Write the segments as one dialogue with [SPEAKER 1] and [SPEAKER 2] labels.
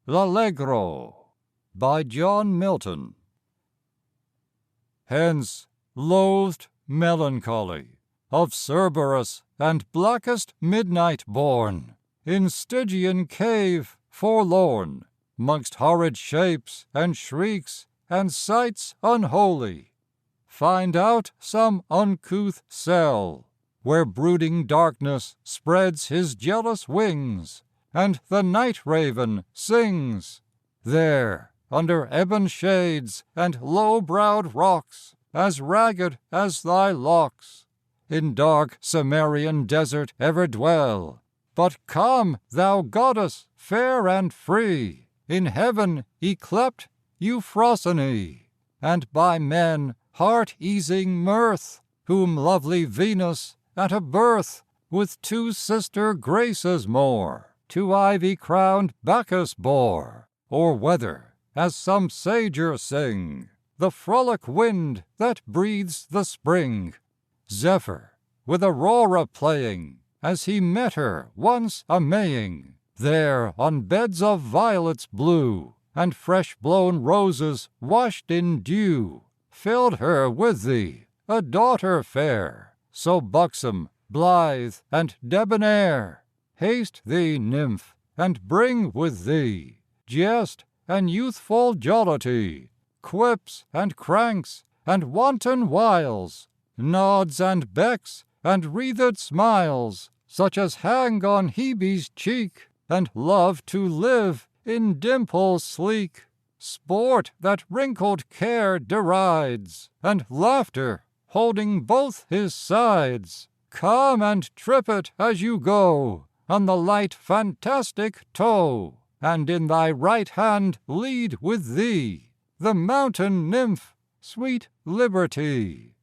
[SPEAKER 1] L'Allegro by John Milton. Hence, loathed melancholy, of Cerberus and blackest midnight born, in Stygian cave forlorn, 'mongst horrid shapes and shrieks and sights unholy, find out some uncouth cell, where brooding darkness spreads his jealous wings, and the night raven sings. There, under ebon shades and low-browed rocks, as ragged as thy locks, in dark Cimmerian desert ever dwell. But come, thou goddess fair and free, in heaven yclept Euphrosyne, and by men heart-easing mirth, whom lovely Venus at a birth, with two sister Graces more, to ivy-crowned Bacchus bore, or whether, as some sager sing, the frolic wind that breathes the spring, Zephyr, with Aurora playing, as he met her once a-maying, there on beds of violets blue, and fresh-blown roses washed in dew, filled her with thee, a daughter fair, so buxom, blithe, and debonair. Haste thee, nymph, and bring with thee jest and youthful jollity, quips and cranks and wanton wiles, nods and becks and wreathed smiles, such as hang on Hebe's cheek, and love to live in dimple sleek, sport that wrinkled care derides, and laughter holding both his sides. Come and trip it as you go on the light fantastic toe, and in thy right hand lead with thee the mountain nymph, sweet Liberty.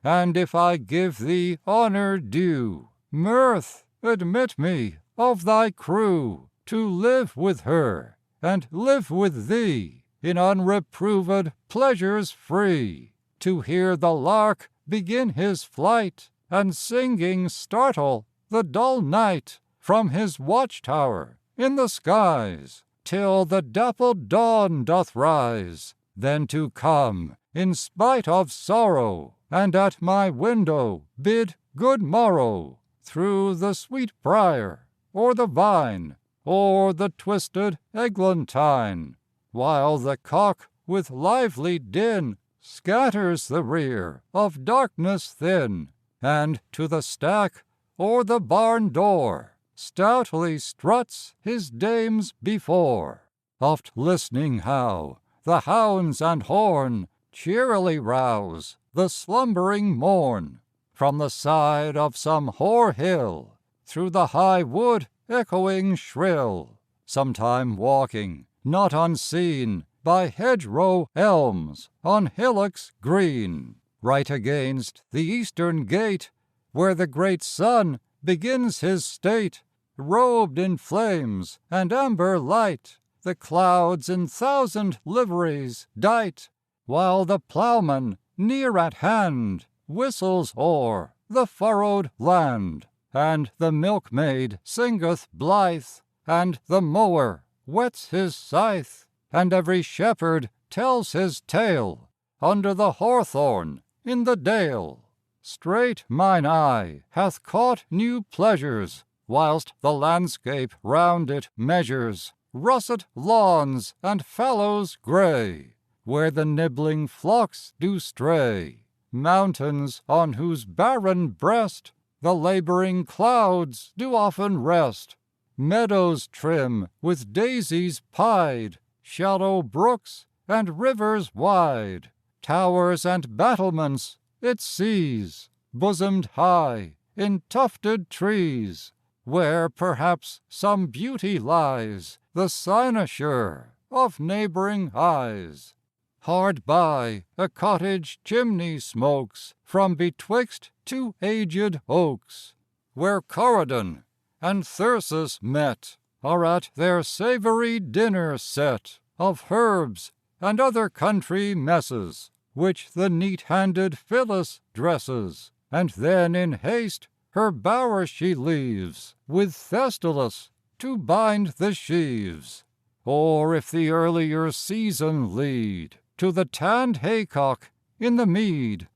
[SPEAKER 1] And if I give thee honor due, Mirth, admit me of thy crew, to live with her, and live with thee, in unreproved pleasures free, to hear the lark begin his flight, and singing startle the dull night from his watchtower in the skies, till the dappled dawn doth rise, then to come, in spite of sorrow, and at my window bid good morrow, through the sweet briar, or the vine, or the twisted eglantine, while the cock with lively din scatters the rear of darkness thin, and to the stack or the barn door stoutly struts his dames before, oft listening how the hounds and horn cheerily rouse the slumbering morn, from the side of some hoar hill, through the high wood echoing shrill, sometime walking, not unseen, by hedgerow elms on hillocks green, right against the eastern gate, where the great sun begins his state, robed in flames and amber light, the clouds in thousand liveries dight, while the ploughman near at hand whistles o'er the furrowed land, and the milkmaid singeth blithe, and the mower whets his scythe, and every shepherd tells his tale under the hawthorn in the dale. Straight mine eye hath caught new pleasures, whilst the landscape round it measures russet lawns and fallows gray, where the nibbling flocks do stray, mountains on whose barren breast the laboring clouds do often rest, meadows trim with daisies pied, shallow brooks and rivers wide, towers and battlements it sees, bosomed high in tufted trees, where perhaps some beauty lies, the cynosure of neighboring eyes. Hard by, a cottage chimney smokes from betwixt two aged oaks, where Corydon and Thyrsis met are at their savory dinner set of herbs and other country messes, which the neat-handed Phyllis dresses, and then in haste her bower she leaves with Thestylus to bind the sheaves. or if the earlier season lead to the tanned haycock in the mead.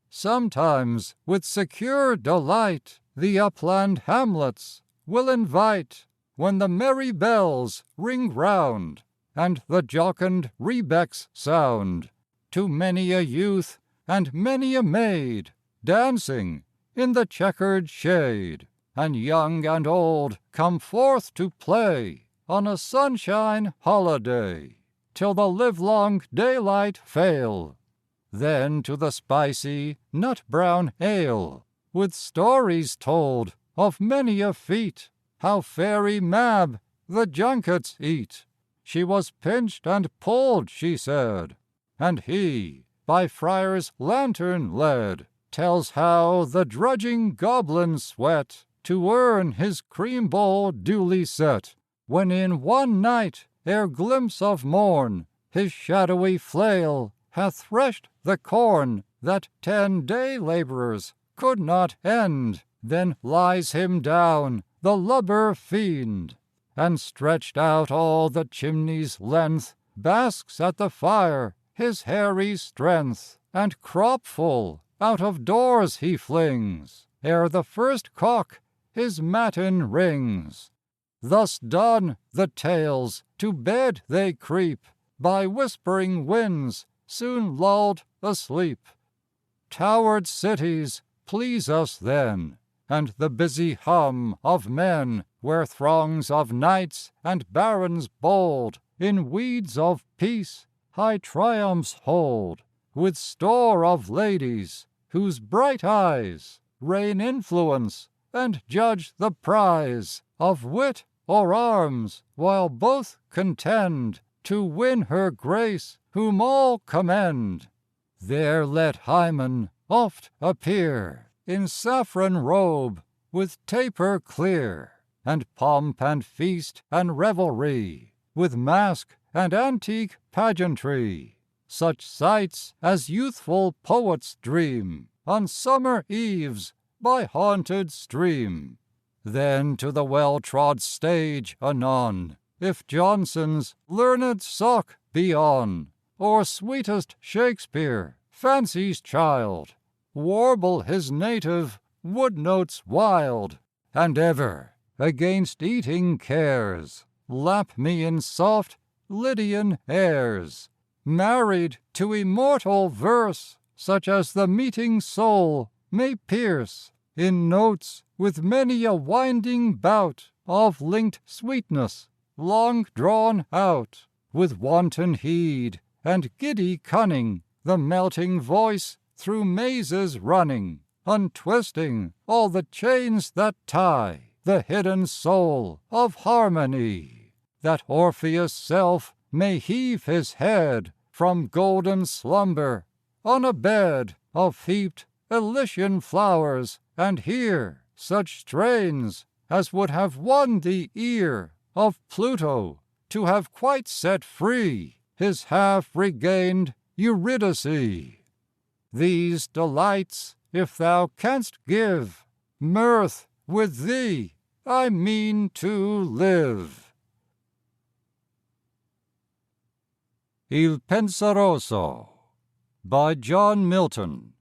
[SPEAKER 1] Sometimes with secure delight the upland hamlets will invite, when the merry bells ring round and the jocund rebecks sound, to many a youth and many a maid dancing in the checkered shade, and young and old come forth to play on a sunshine holiday, till the livelong daylight fail. Then to the spicy nut-brown ale, with stories told of many a feat, how Fairy Mab the junkets eat. She was pinched and pulled, she said, and he, by Friar's lantern led, tells how the drudging goblin sweat to earn his cream bowl duly set, when in one night, ere glimpse of morn, his shadowy flail hath threshed the corn that 10 day labourers could not end. Then lies him down the lubber fiend, and stretched out all the chimney's length, basks at the fire his hairy strength, and cropful out of doors he flings, ere the first cock his matin rings. Thus done, the tales to bed they creep, by whispering winds soon lulled asleep. Towered cities please us then, and the busy hum of men, where throngs of knights and barons bold in weeds of peace high triumphs hold, with store of ladies whose bright eyes rain influence and judge the prize of wit or arms, while both contend to win her grace whom all commend. There let Hymen oft appear in saffron robe with taper clear, and pomp and feast and revelry, with masque and antique pageantry, such sights as youthful poets dream on summer eves by haunted stream. Then to the well-trod stage anon, if Johnson's learned sock be on, or sweetest Shakespeare, fancy's child, warble his native wood notes wild, and ever, against eating cares, lap me in soft Lydian airs, married to immortal verse, such as the meeting soul may pierce, in notes with many a winding bout of linked sweetness, long drawn out, with wanton heed and giddy cunning, the melting voice through mazes running, untwisting all the chains that tie the hidden soul of harmony, that Orpheus' self may heave his head from golden slumber on a bed of heaped Elysian flowers, and hear such strains as would have won the ear of Pluto to have quite set free his half-regained Eurydice. These delights, if thou canst give, mirth, with thee I mean to live. Il Penseroso by John Milton.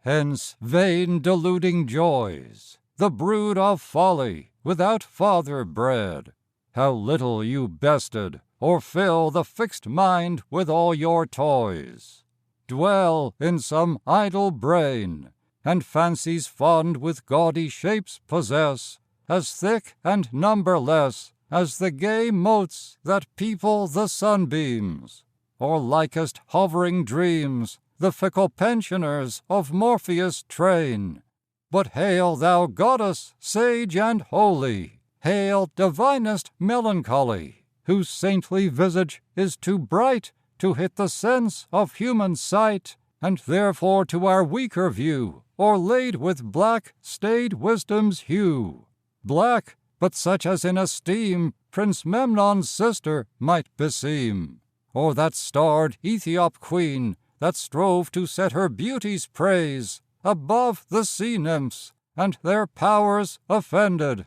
[SPEAKER 1] Hence vain deluding joys, the brood of folly without father bred, how little you bested or fill the fixed mind with all your toys, dwell in some idle brain, and fancies fond with gaudy shapes possess, as thick and numberless as the gay motes that people the sunbeams, or likest hovering dreams, the fickle pensioners of Morpheus' train. But hail, thou goddess, sage and holy, hail, divinest melancholy, whose saintly visage is too bright to hit the sense of human sight, and therefore to our weaker view o'erlaid with black staid wisdom's hue, black, but such as in esteem Prince Memnon's sister might beseem, or that starred Ethiop queen that strove to set her beauty's praise above the sea nymphs, and their powers offended.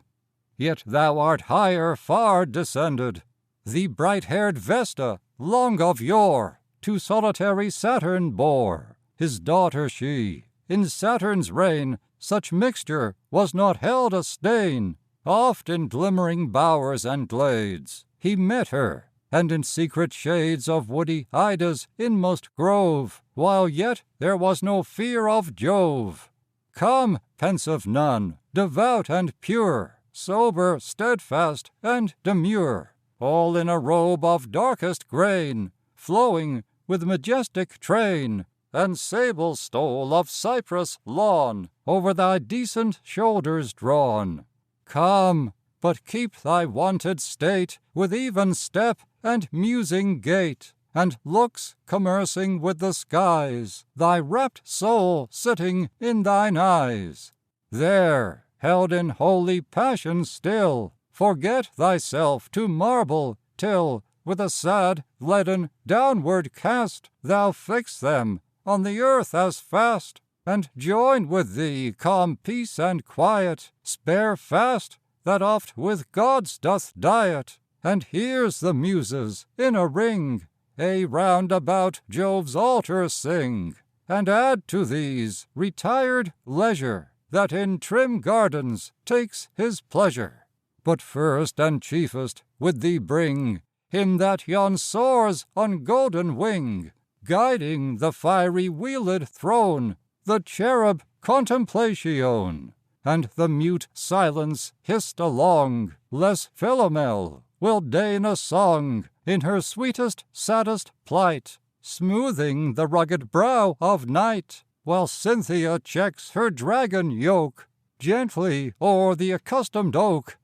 [SPEAKER 1] yet thou art higher far descended. The bright-haired Vesta, long of yore, to solitary Saturn bore his daughter she. In Saturn's reign such mixture was not held a stain. Oft in glimmering bowers and glades he met her, and in secret shades of woody Ida's inmost grove, while yet there was no fear of Jove. Come, pensive nun, devout and pure, sober, steadfast, and demure, all in a robe of darkest grain, flowing with majestic train, and sable stole of cypress lawn over thy decent shoulders drawn. Come, but keep thy wonted state, with even step and musing gait, and looks commercing with the skies, thy rapt soul sitting in thine eyes. There, held in holy passion still, forget thyself to marble, till, with a sad, leaden, downward cast, thou fix them on the earth as fast, and join with thee calm peace and quiet, spare fast, that oft with gods doth diet, and hears the Muses in a ring, round about Jove's altar sing, and add to these retired leisure, that in trim gardens takes his pleasure. But first and chiefest with thee bring him that yon soars on golden wing, guiding the fiery wheeled throne, the cherub Contemplation, and the mute Silence hissed along, less Philomel will deign a song in her sweetest, saddest plight, smoothing the rugged brow of night, while Cynthia checks her dragon yoke gently o'er the accustomed oak.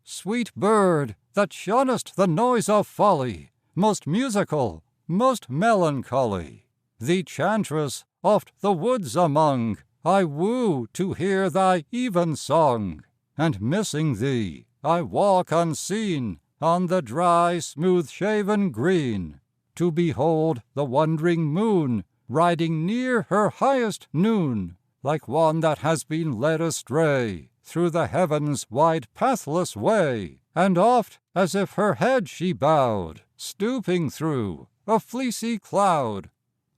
[SPEAKER 1] Sweet bird, that shunnest the noise of folly, most musical, most melancholy, thee, chantress, oft the woods among, I woo to hear thy even song, and missing thee, I walk unseen on the dry, smooth-shaven green, to behold the wondering moon riding near her highest noon, like one that has been led astray through the heavens' wide pathless way, and oft, as if her head she bowed, stooping through a fleecy cloud.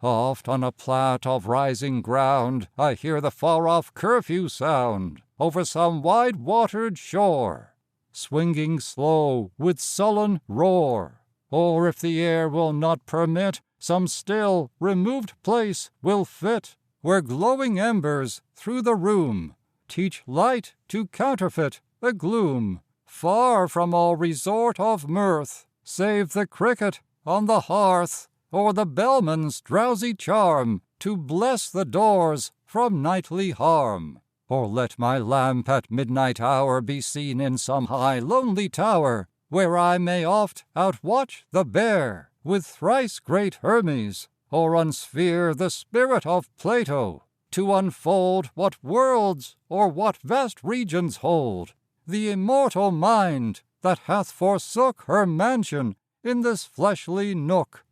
[SPEAKER 1] Oft on a plat of rising ground I hear the far-off curfew sound over some wide-watered shore, swinging slow with sullen roar. Or if the air will not permit, some still, removed place will fit, where glowing embers through the room teach light to counterfeit a gloom, far from all resort of mirth, save the cricket on the hearth, or the bellman's drowsy charm to bless the doors from nightly harm. Or let my lamp at midnight hour be seen in some high lonely tower, where I may oft outwatch the bear with thrice great Hermes, or unsphere the spirit of Plato, to unfold what worlds or what vast regions hold the immortal mind that hath forsook her mansion in this fleshly nook.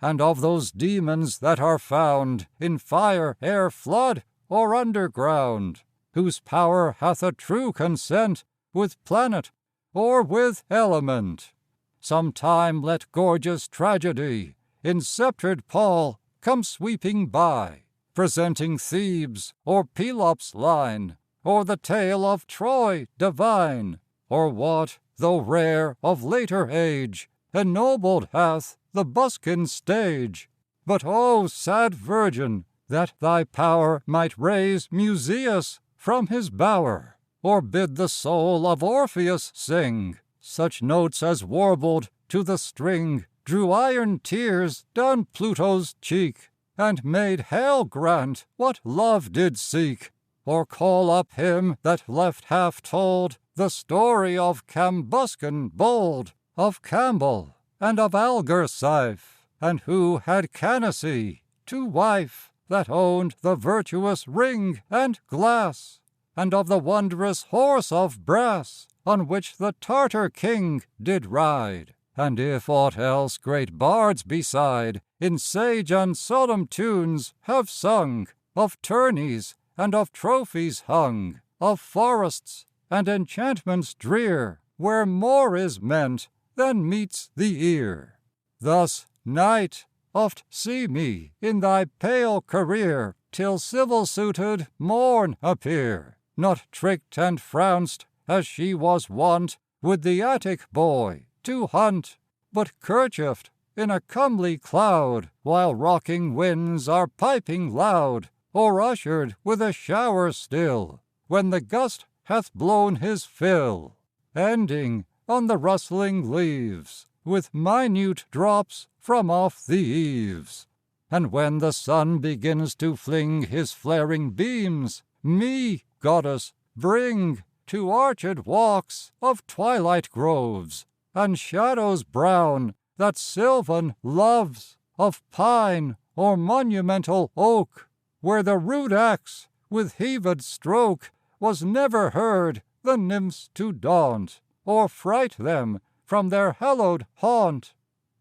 [SPEAKER 1] And of those demons that are found in fire ere flood or underground, whose power hath a true consent with planet or with element, sometime let gorgeous tragedy in sceptred pall come sweeping by, presenting Thebes or Pelops' line, or the tale of Troy divine, or what, though rare of later age, ennobled hath the buskin's stage. But O sad virgin, that thy power might raise Museus from his bower, or bid the soul of Orpheus sing such notes as warbled to the string, drew iron tears down Pluto's cheek, and made hell grant what love did seek, or call up him that left half told the story of Cambuscan bold, of Campbell and of Algersife, and who had Canacee to wife, that owned the virtuous ring and glass, and of the wondrous horse of brass on which the Tartar king did ride. And if aught else great bards beside in sage and solemn tunes have sung, of tourneys and of trophies hung, of forests and enchantments drear, where more is meant than meets the ear. Thus, night, oft see me in thy pale career, till civil-suited morn appear, not tricked and frounced as she was wont with the Attic boy to hunt, but kerchiefed in a comely cloud, while rocking winds are piping loud, or ushered with a shower still, when the gust hath blown his fill, ending on the rustling leaves with minute drops from off the eaves. And when the sun begins to fling his flaring beams, me, goddess, bring to arched walks of twilight groves, and shadows brown that sylvan loves, of pine or monumental oak, where the rude axe with heaved stroke was never heard the nymphs to daunt, or fright them from their hallowed haunt.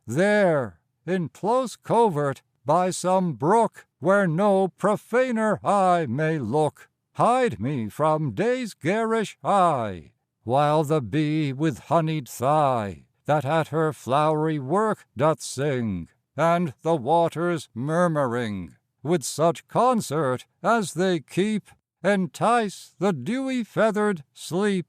[SPEAKER 1] There, in close covert by some brook, where no profaner eye may look, hide me from day's garish eye, while the bee with honeyed thigh, that at her flowery work doth sing, and the waters murmuring, with such concert as they keep, entice the dewy feathered sleep,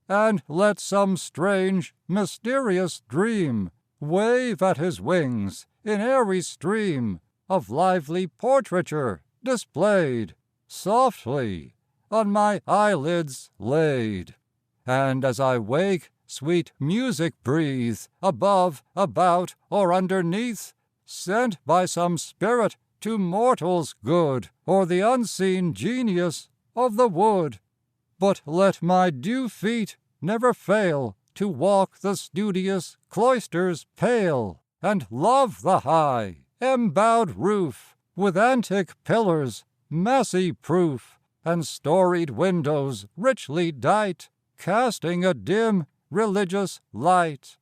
[SPEAKER 1] and let some strange, mysterious dream wave at his wings in airy stream of lively portraiture displayed, softly on my eyelids laid. And as I wake, sweet music breathe above, about, or underneath, sent by some spirit to mortals good, or the unseen genius of the wood. But let my dew feet never fail to walk the studious cloisters pale, and love the high, embowed roof, with antique pillars, massy proof, and storied windows richly dight, casting a dim religious light.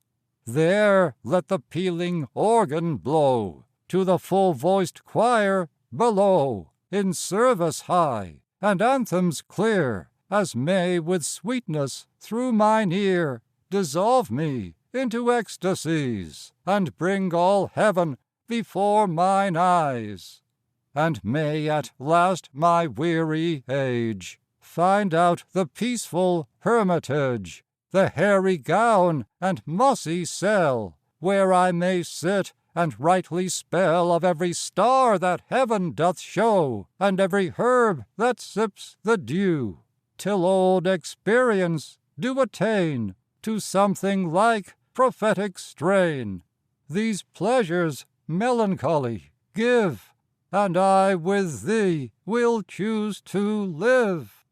[SPEAKER 1] There let the pealing organ blow to the full-voiced choir below, in service high, and anthems clear, as may with sweetness through mine ear dissolve me into ecstasies, and bring all heaven before mine eyes. And may at last my weary age find out the peaceful hermitage, the hairy gown and mossy cell, where I may sit and rightly spell of every star that heaven doth show, and every herb that sips the dew, till old experience do attain to something like prophetic strain. These pleasures, melancholy, give, and I with thee will choose to live.